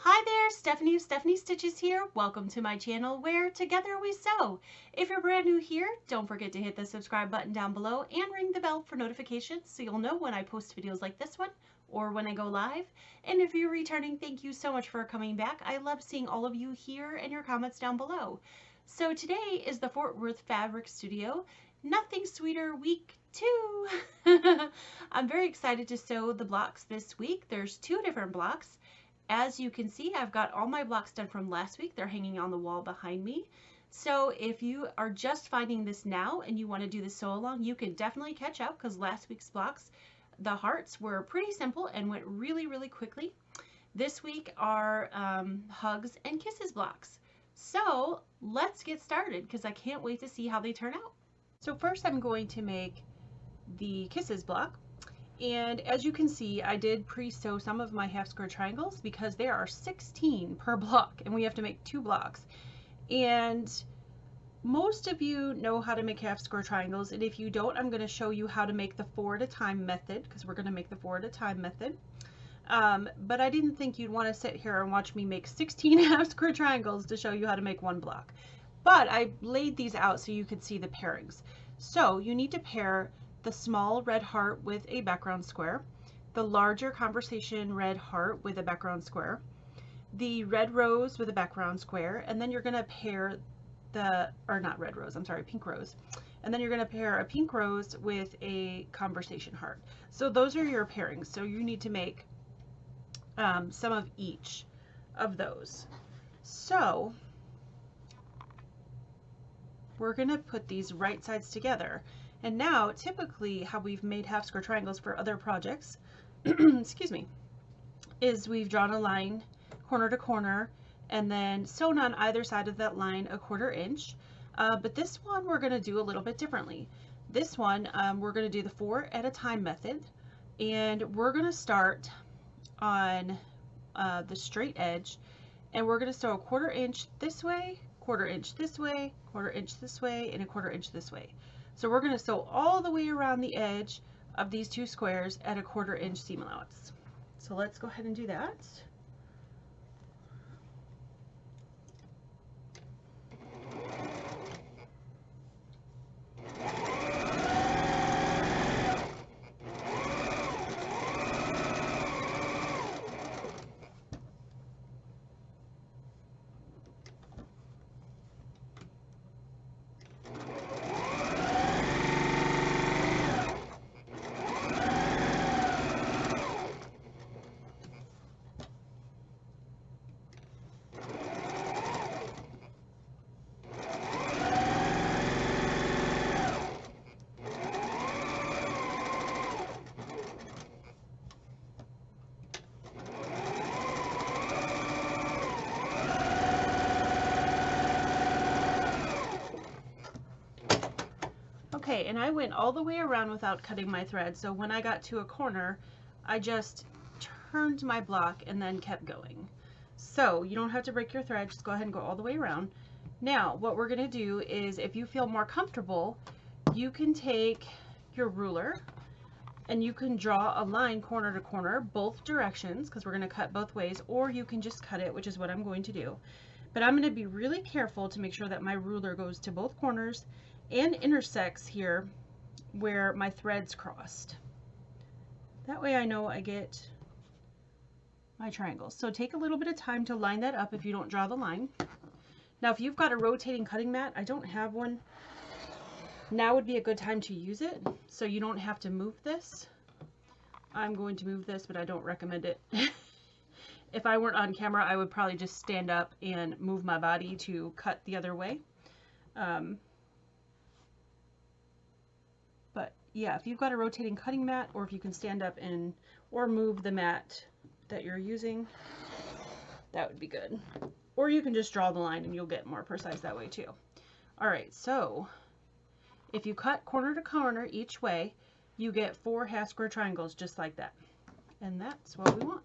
Hi there, Stephanie Stitches here. Welcome to my channel where together we sew. If you're brand new here, don't forget to hit the subscribe button down below and ring the bell for notifications so you'll know when I post videos like this one or when I go live. And if you're returning, thank you so much for coming back. I love seeing all of you here and your comments down below. So today is the Fort Worth Fabric Studio Nothing Sweeter Week 2. I'm very excited to sew the blocks this week. There's 2 different blocks. As you can see, I've got all my blocks done from last week. They're hanging on the wall behind me. So if you are just finding this now and you want to do the sew along, you can definitely catch up because last week's blocks, the hearts were pretty simple and went really, really quickly. This week are hugs and kisses blocks. So let's get started because I can't wait to see how they turn out. So first I'm going to make the kisses block. And as you can see, I did pre-sew some of my half square triangles because there are 16 per block and we have to make 2 blocks. And most of you know how to make half square triangles, and if you don't, I'm going to show you how to make the 4 at a time method because we're going to make the 4 at a time method. But I didn't think you'd want to sit here and watch me make 16 half square triangles to show you how to make 1 block. But I laid these out so you could see the pairings. So you need to pair the small red heart with a background square, the larger conversation red heart with a background square, the red rose with a background square, and then you're going to pair the, or not red rose, I'm sorry, pink rose. And then you're going to pair a pink rose with a conversation heart. So those are your pairings. So you need to make some of each of those. So we're going to put these right sides together. And now, typically, how we've made half square triangles for other projects, excuse me, is we've drawn a line corner to corner and then sewn on either side of that line a 1/4 inch. But this one we're going to do a little bit differently. This one we're going to do the 4 at a time method, and we're going to start on the straight edge, and we're going to sew a 1/4 inch this way, 1/4 inch this way, 1/4 inch this way, and a 1/4 inch this way. So we're going to sew all the way around the edge of these 2 squares at a 1/4 inch seam allowance. So let's go ahead and do that. Okay, and I went all the way around without cutting my thread, so when I got to a corner, I just turned my block and then kept going. So you don't have to break your thread, just go ahead and go all the way around. Now, what we're going to do is, if you feel more comfortable, you can take your ruler and you can draw a line corner to corner, both directions, because we're going to cut both ways, or you can just cut it, which is what I'm going to do. But I'm going to be really careful to make sure that my ruler goes to both corners and intersects here where my threads crossed. That way I know I get my triangles. So take a little bit of time to line that up if you don't draw the line. Now if you've got a rotating cutting mat, I don't have one, now would be a good time to use it so you don't have to move this. I'm going to move this, but I don't recommend it. If I weren't on camera, I would probably just stand up and move my body to cut the other way. But yeah, if you've got a rotating cutting mat, or if you can stand up and or move the mat that you're using, that would be good. Or you can just draw the line and you'll get more precise that way too. All right, so if you cut corner to corner each way, you get 4 half square triangles just like that. And that's what we want.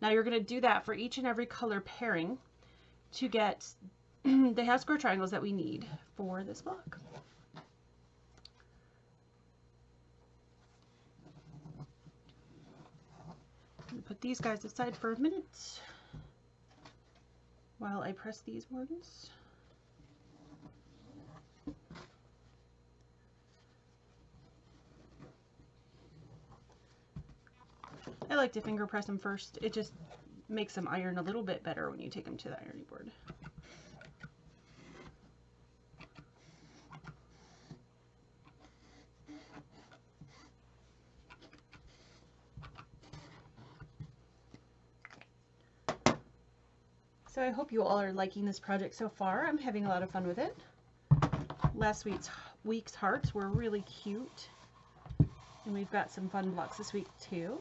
Now you're going to do that for each and every color pairing to get the half square triangles that we need for this block. Put these guys aside for a minute. while I press these ones. I like to finger press them first. It just makes them iron a little bit better when you take them to the ironing board. So I hope you all are liking this project so far. I'm having a lot of fun with it. Last week's hearts were really cute. And we've got some fun blocks this week too.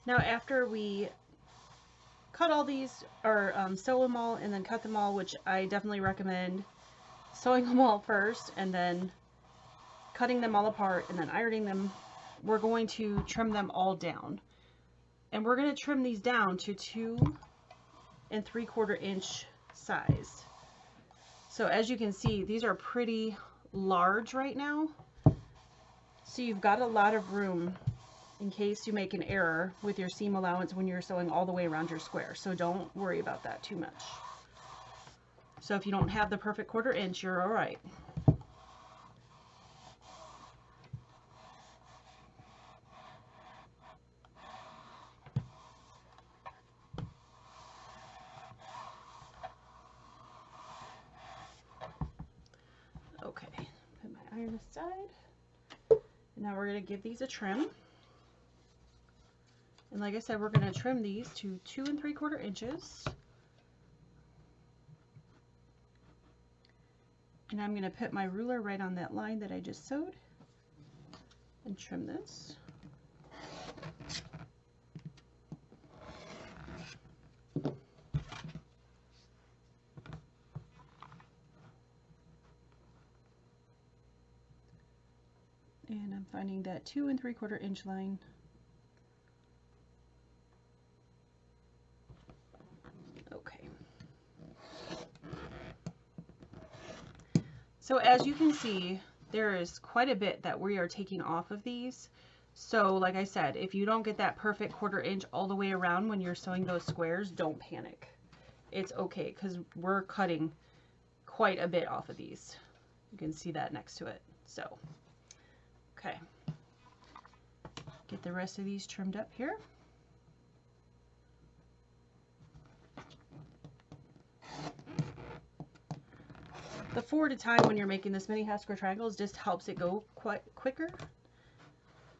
Now after we cut all these, or sew them all and then cut them all, which I definitely recommend sewing them all first and then cutting them all apart and then ironing them, we're going to trim them all down. And we're going to trim these down to 2 3/4 inch size. So as you can see, these are pretty large right now. So you've got a lot of room in case you make an error with your seam allowance when you're sewing all the way around your square. So don't worry about that too much. So if you don't have the perfect 1/4 inch, you're all right. Okay, put my iron aside. And now we're going to give these a trim. And like I said, we're going to trim these to 2 3/4 inches. And I'm going to put my ruler right on that line that I just sewed and trim this. And I'm finding that 2 3/4 inch line. Okay. So as you can see, there is quite a bit that we are taking off of these. So like I said, if you don't get that perfect 1/4 inch all the way around when you're sewing those squares, don't panic. It's okay, because we're cutting quite a bit off of these. You can see that next to it. So, okay. Get the rest of these trimmed up here. The 4 at a time when you're making this mini half square triangles just helps it go quite quicker.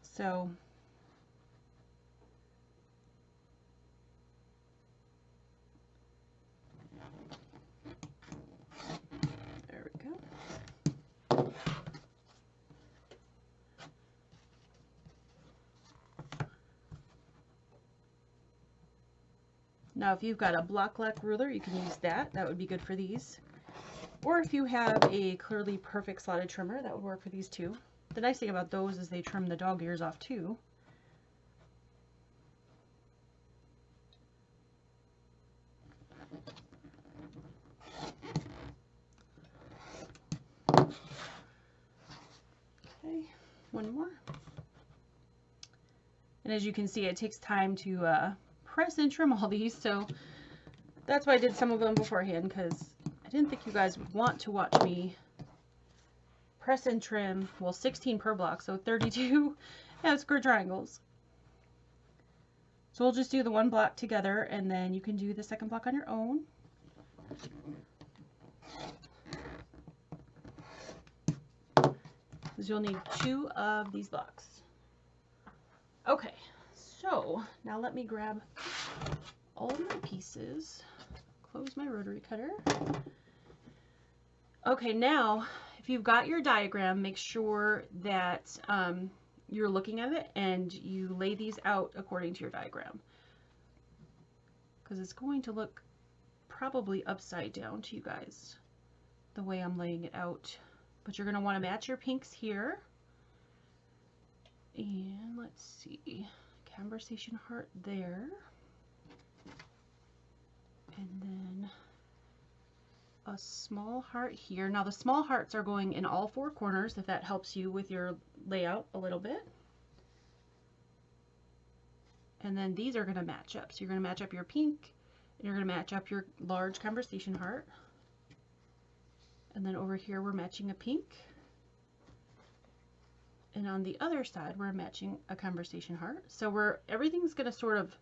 So there we go. Now if you've got a block lock ruler, you can use that. That would be good for these. Or if you have a clearly perfect slotted trimmer, that would work for these too. The nice thing about those is they trim the dog ears off too. Okay, one more. And as you can see, it takes time to press and trim all these, so that's why I did some of them beforehand, because I didn't think you guys would want to watch me press and trim, well, 16 per block, so 32 half square triangles. So we'll just do the one block together, and then you can do the second block on your own. Because you'll need 2 of these blocks. Okay, so now let me grab all of my pieces, close my rotary cutter. Okay, now if you've got your diagram, make sure that you're looking at it and you lay these out according to your diagram, because it's going to look probably upside down to you guys the way I'm laying it out. But you're going to want to match your pinks here. And let's see, conversation heart there. And then a small heart here. Now the small hearts are going in all four corners, if that helps you with your layout a little bit. And then these are going to match up. So you're going to match up your pink, and you're going to match up your large conversation heart. And then over here we're matching a pink. And on the other side we're matching a conversation heart. So everything's going to sort of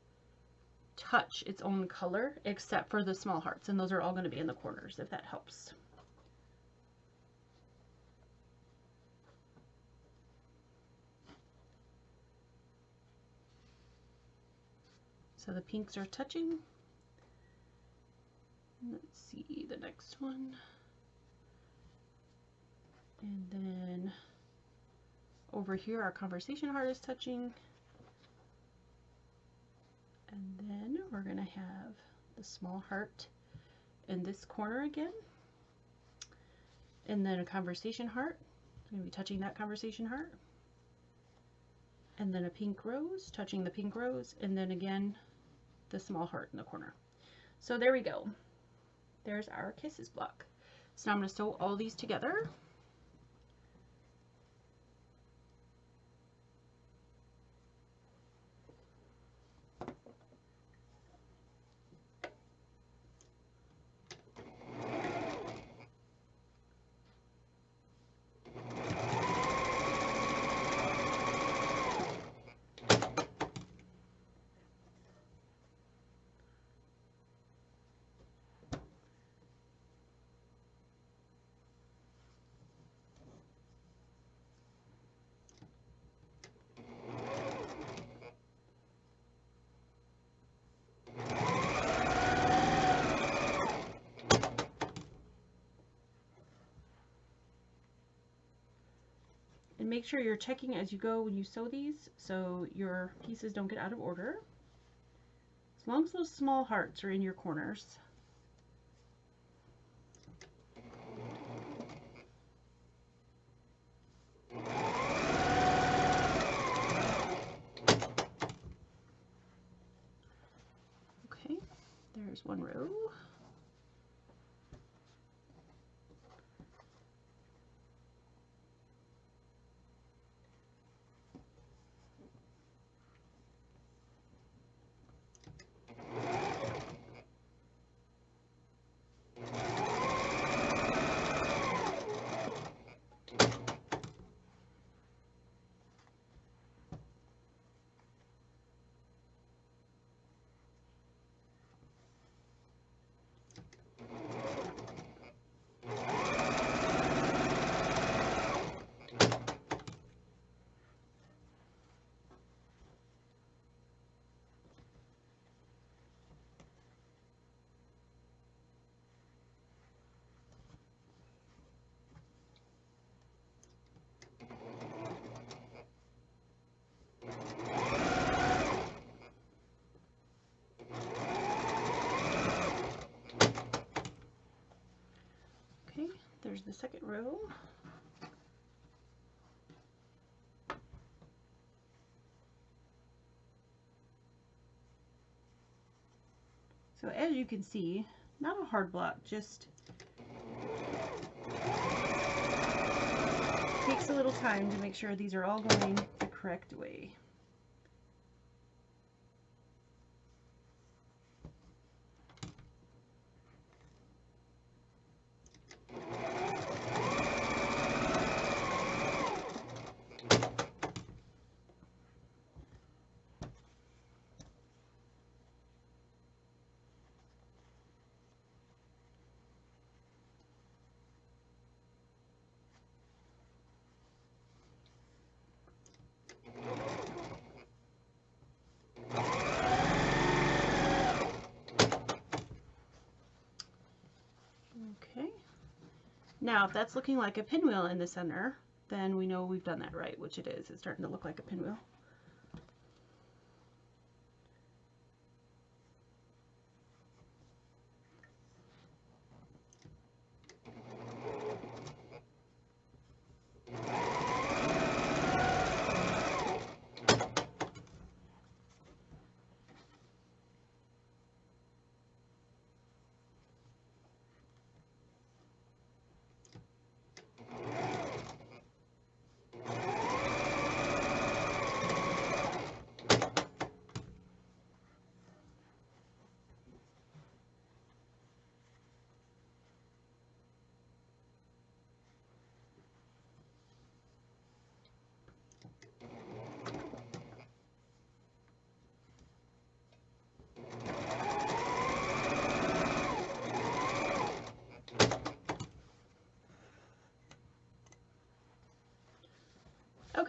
touch its own color except for the small hearts, and those are all going to be in the corners, if that helps. So the pinks are touching. Let's see the next one. And then over here our conversation heart is touching. And then we're going to have the small heart in this corner again. And then a conversation heart. I'm going to be touching that conversation heart. And then a pink rose, touching the pink rose. And then again, the small heart in the corner. So there we go. There's our kisses block. So now I'm going to sew all these together. And make sure you're checking as you go when you sew these so your pieces don't get out of order. As long as those small hearts are in your corners. Okay, there's one row. There's the second row. So as you can see, not a hard block, just takes a little time to make sure these are all going the correct way. Now, if that's looking like a pinwheel in the center, then we know we've done that right, which it is. It's starting to look like a pinwheel.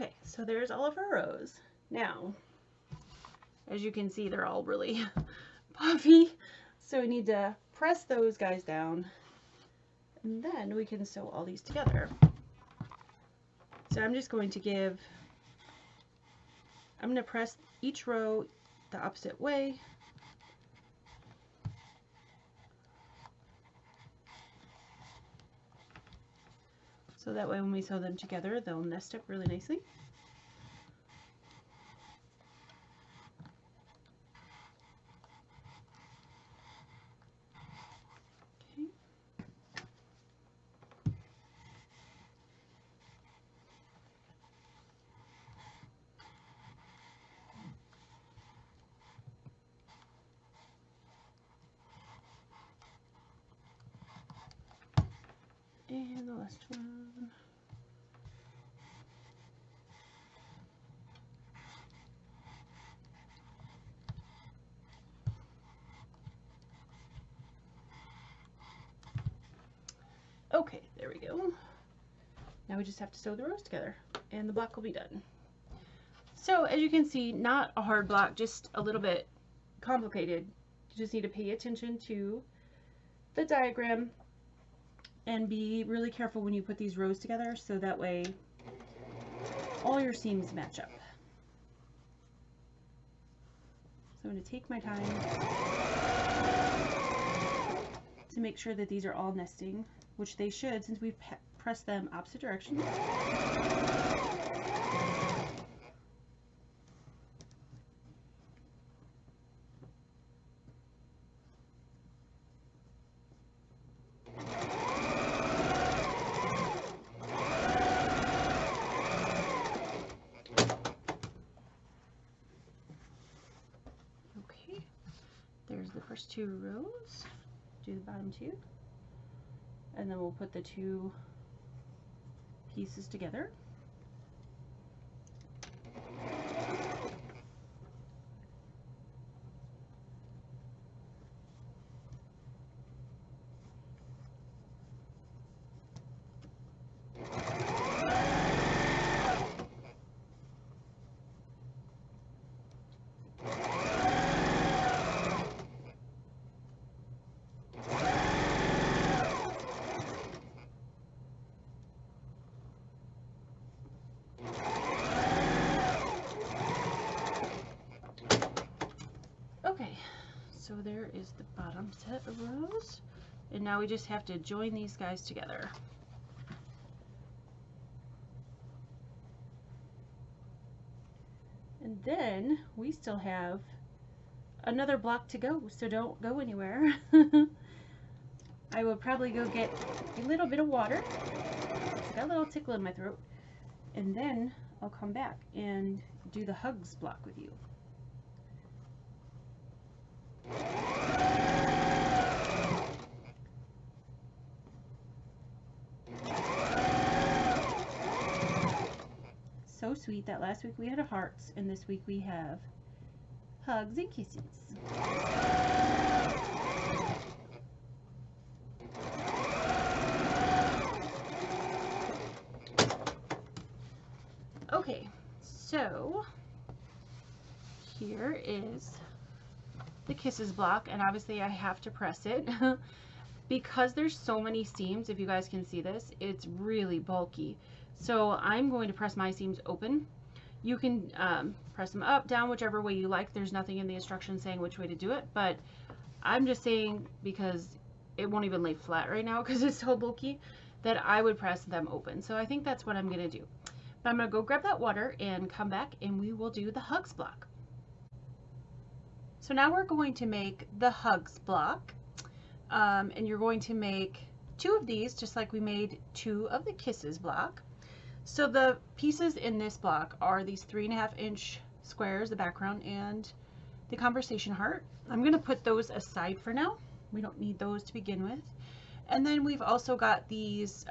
Okay, so there's all of our rows. Now, as you can see, they're all really puffy. So we need to press those guys down, and then we can sew all these together. So I'm just going to I'm going to press each row the opposite way. So that way when we sew them together, they'll nest up really nicely. And the last one. Okay, there we go. Now we just have to sew the rows together and the block will be done. So as you can see, not a hard block, just a little bit complicated. You just need to pay attention to the diagram and be really careful when you put these rows together so that way all your seams match up. So I'm going to take my time to make sure that these are all nesting, which they should since we've pressed them opposite directions. Okay, there's the first two rows. Do the bottom two, and then we'll put the two pieces together. Okay, so there is the bottom set of rows, and now we just have to join these guys together. And then we still have another block to go, so don't go anywhere. I will probably go get a little bit of water. I got a little tickle in my throat, and then I'll come back and do the hugs block with you. So sweet that last week we had hearts and this week we have hugs and kisses. Okay, so here is the kisses block, and obviously I have to press it because there's so many seams. If you guys can see this, it's really bulky. So I'm going to press my seams open. You can press them up, down, whichever way you like. There's nothing in the instructions saying which way to do it, but I'm just saying because it won't even lay flat right now because it's so bulky that I would press them open. So I think that's what I'm going to do. But I'm going to go grab that water and come back and we will do the hugs block. So now we're going to make the hugs block, and you're going to make 2 of these just like we made 2 of the kisses block. So the pieces in this block are these 3.5-inch squares, the background and the conversation heart. I'm going to put those aside for now. We don't need those to begin with. And then we've also got these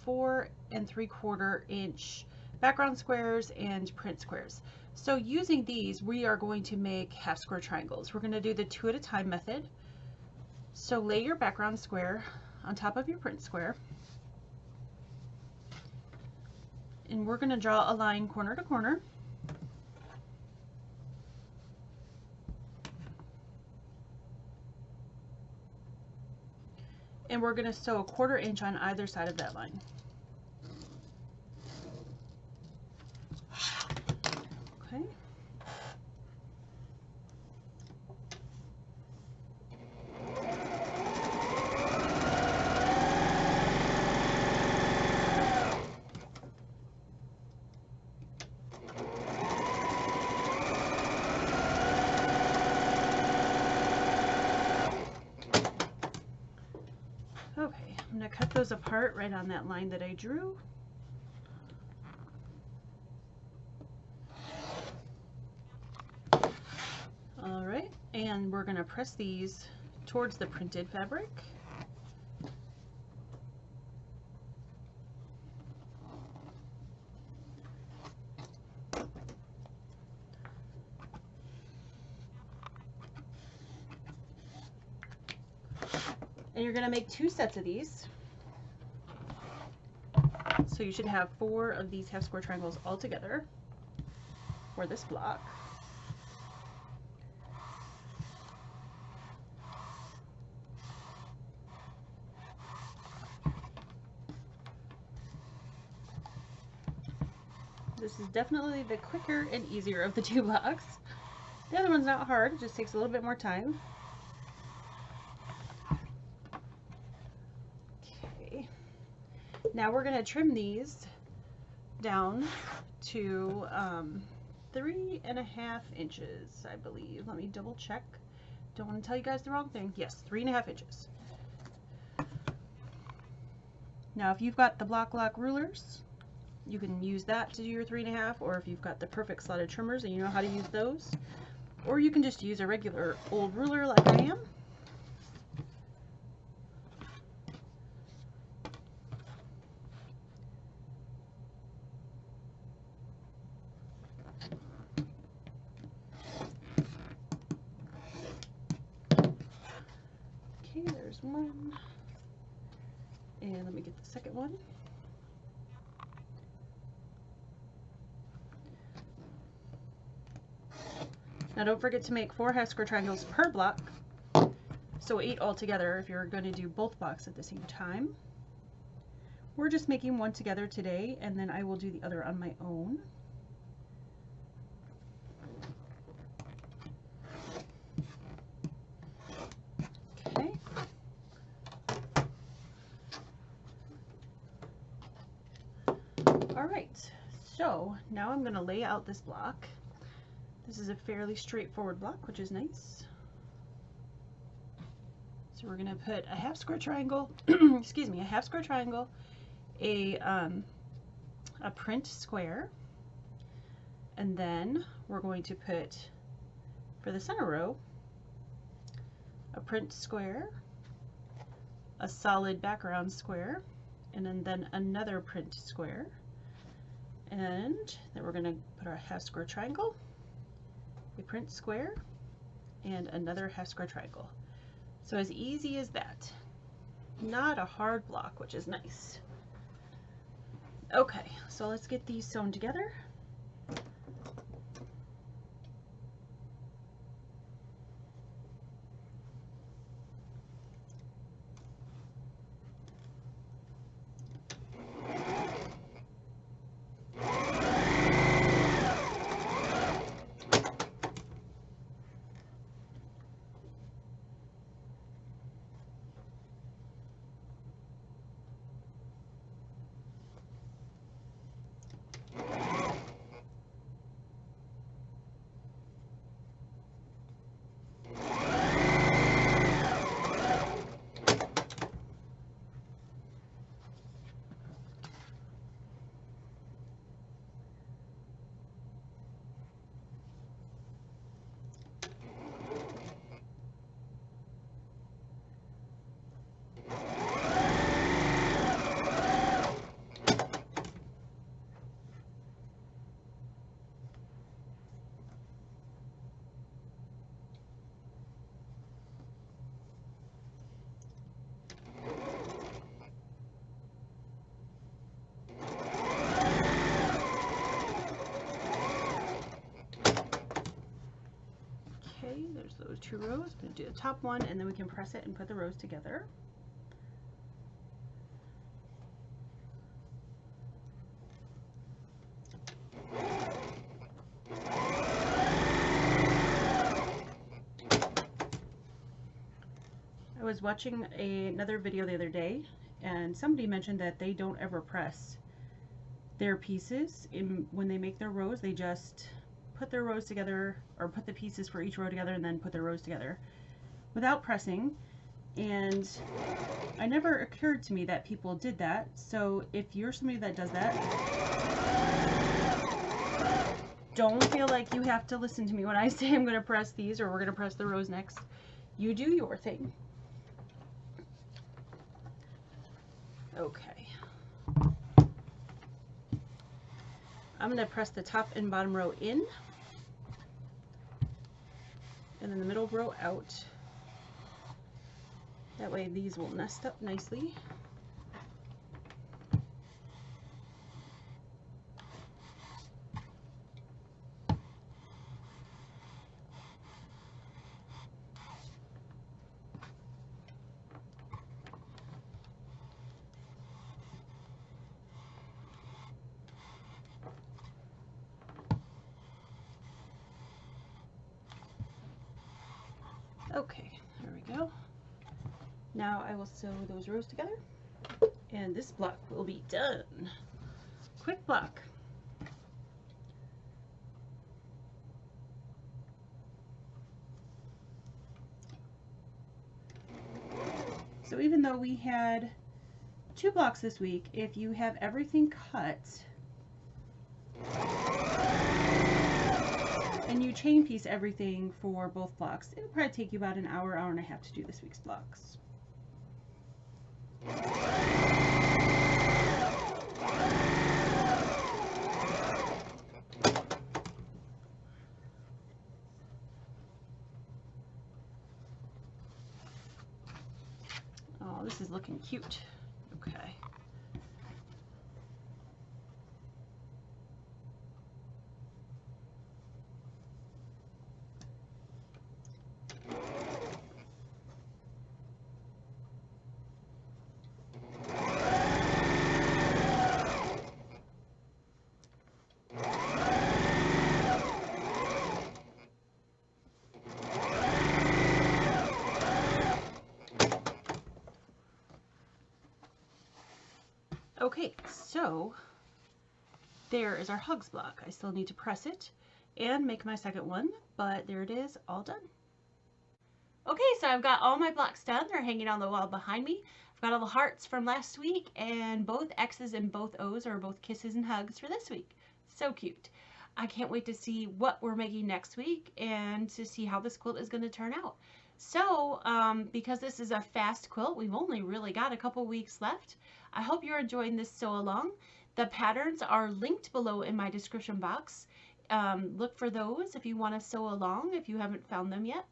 4 3/4-inch background squares and print squares. So using these, we are going to make half square triangles. We're going to do the 2 at a time method. So lay your background square on top of your print square. And we're going to draw a line corner to corner. And we're going to sew a 1/4 inch on either side of that line. Okay. Okay, I'm going to cut those apart right on that line that I drew. All right, and we're going to press these towards the printed fabric. And you're going to make 2 sets of these. So you should have 4 of these half square triangles all together for this block. This is definitely the quicker and easier of the 2 blocks. The other one's not hard, it just takes a little bit more time. Now we're going to trim these down to 3.5 inches, I believe. Let me double check. Don't want to tell you guys the wrong thing. Yes, 3.5 inches. Now if you've got the block lock rulers, you can use that to do your 3.5, or if you've got the perfect slotted trimmers and you know how to use those, or you can just use a regular old ruler like I am. There's one, and let me get the second one. Now don't forget to make 4 half square triangles per block, so 8 altogether if you're going to do both blocks at the same time. We're just making one together today, and then I will do the other on my own. Alright, so now I'm going to lay out this block. This is a fairly straightforward block, which is nice. So we're going to put a half square triangle, excuse me, a half square triangle, a print square, and then we're going to put, for the center row, a print square, a solid background square, and then another print square. And then we're going to put our half square triangle, a print square, and another half square triangle. So as easy as that. Not a hard block, which is nice. Okay, so let's get these sewn together. those 2 rows. I'm going to do the top one, and then we can press it and put the rows together. I was watching another video the other day, and somebody mentioned that they don't ever press their pieces when they make their rows. They just put their rows together, or put the pieces for each row together and then put their rows together without pressing. And it never occurred to me that people did that. So if you're somebody that does that, don't feel like you have to listen to me when I say I'm going to press these, or we're going to press the rows next. You do your thing. Okay. I'm going to press the top and bottom row in, and then the middle row out. That way these will nest up nicely. Okay, there we go. Now I will sew those rows together, and this block will be done. Quick block. So even though we had 2 blocks this week, if you have everything cut and you chain piece everything for both blocks, it'll probably take you about an hour, hour and a half to do this week's blocks. Oh, this is looking cute. Okay. Okay, so there is our hugs block. I still need to press it and make my second one, but there it is, all done. Okay, so I've got all my blocks done. They're hanging on the wall behind me. I've got all the hearts from last week, and both X's and both O's are both kisses and hugs for this week. So cute. I can't wait to see what we're making next week and to see how this quilt is going to turn out. So, because this is a fast quilt, we've only really got a couple weeks left. I hope you're enjoying this sew along. The patterns are linked below in my description box. Look for those if you want to sew along, if you haven't found them yet.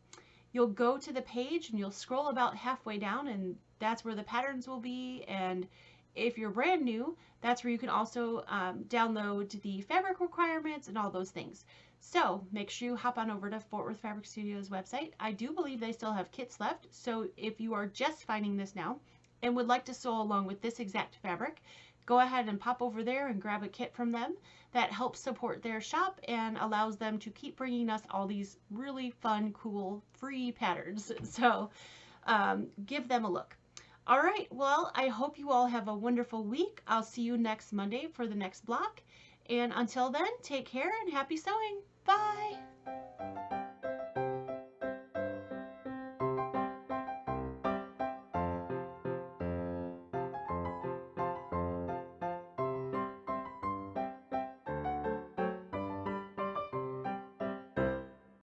You'll go to the page and you'll scroll about halfway down, and that's where the patterns will be. And if you're brand new, that's where you can also download the fabric requirements and all those things. So make sure you hop on over to Fort Worth Fabric Studios website. I do believe they still have kits left. So if you are just finding this now and would like to sew along with this exact fabric, go ahead and pop over there and grab a kit from them. That helps support their shop and allows them to keep bringing us all these really fun, cool, free patterns. So give them a look. All right, well, I hope you all have a wonderful week. I'll see you next Monday for the next block. And until then, take care and happy sewing. Bye!